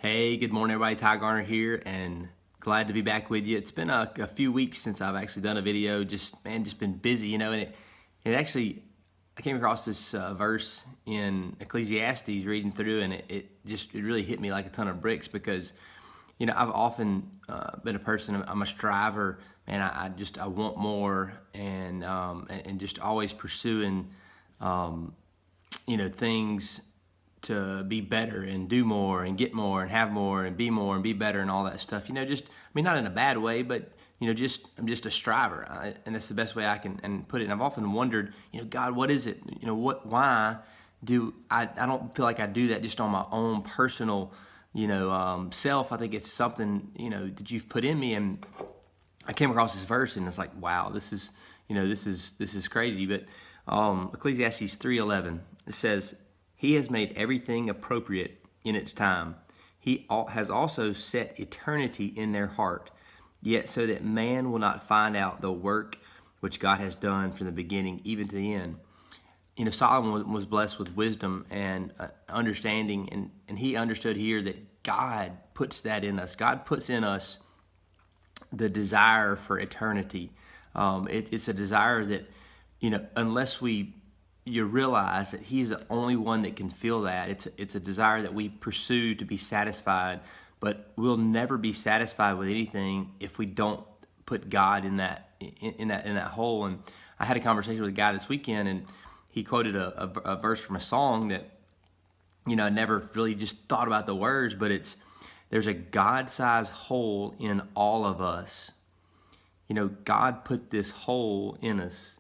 Hey, good morning everybody, Ty Garner here and glad to be back with you. It's been a few weeks since I've actually done a video, just been busy, and it I came across this verse in Ecclesiastes reading through, and it really hit me like a ton of bricks because, I've often been a person, I'm a striver, and I want more and just always pursuing, things to be better and do more and get more and have more and be better and all that stuff. Not in a bad way, but I'm just a striver, and that's the best way I can put it. And I've often wondered, God, what is it? Why do I don't feel like I do that just on my own personal, self. I think it's something, that you've put in me. And I came across this verse and it's like, wow, this is crazy. But Ecclesiastes 3:11, it says, He has made everything appropriate in its time. He has also set eternity in their heart, yet so that man will not find out the work which God has done from the beginning even to the end. Solomon was blessed with wisdom and understanding, and he understood here that God puts that in us. God puts in us the desire for eternity. It's a desire that, unless you realize that He's the only one that can feel that. It's a desire that we pursue to be satisfied, but we'll never be satisfied with anything if we don't put God in that hole. And I had a conversation with a guy this weekend, and he quoted a verse from a song that, I never really just thought about the words, but there's a God-sized hole in all of us. God put this hole in us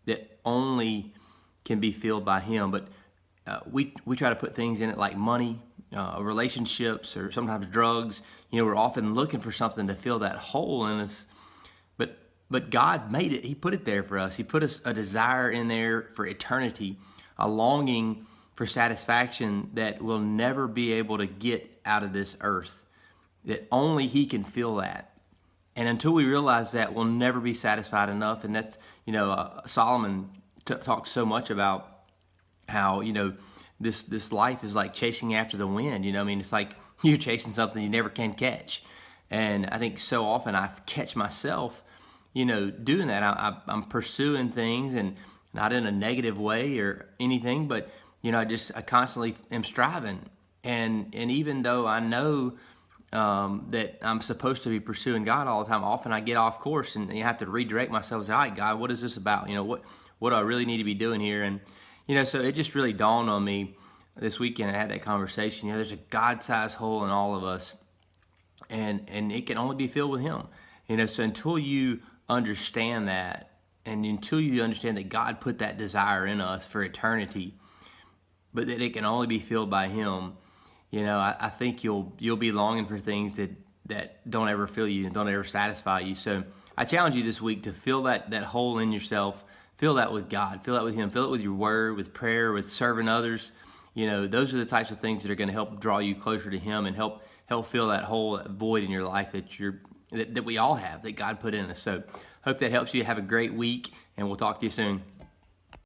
that only can be filled by Him, but we try to put things in it like money, relationships, or sometimes drugs. We're often looking for something to fill that hole in us, but God made it. He put it there for us. He put us a desire in there for eternity, a longing for satisfaction that we'll never be able to get out of this earth, that only He can fill that. And until we realize that, we'll never be satisfied enough. And that's, Solomon talks so much about how, this life is like chasing after the wind. It's like you're chasing something you never can catch. And I think so often I catch myself, doing that. I'm pursuing things, and not in a negative way or anything, but, I constantly am striving. And even though I know that I'm supposed to be pursuing God all the time, often I get off course, and you have to redirect myself and say, all right, God, what is this about? What do I really need to be doing here? And, so it just really dawned on me this weekend. I had that conversation. There's a God-sized hole in all of us, and it can only be filled with Him. So until you understand that, and until you understand that God put that desire in us for eternity, but that it can only be filled by Him, I think you'll be longing for things that don't ever fill you and don't ever satisfy you. So I challenge you this week to fill that hole in yourself. Fill that with God. Fill that with Him. Fill it with your word, with prayer, with serving others. Those are the types of things that are going to help draw you closer to Him and help fill that hole, that void in your life that we all have, that God put in us. So hope that helps you. Have a great week, and we'll talk to you soon.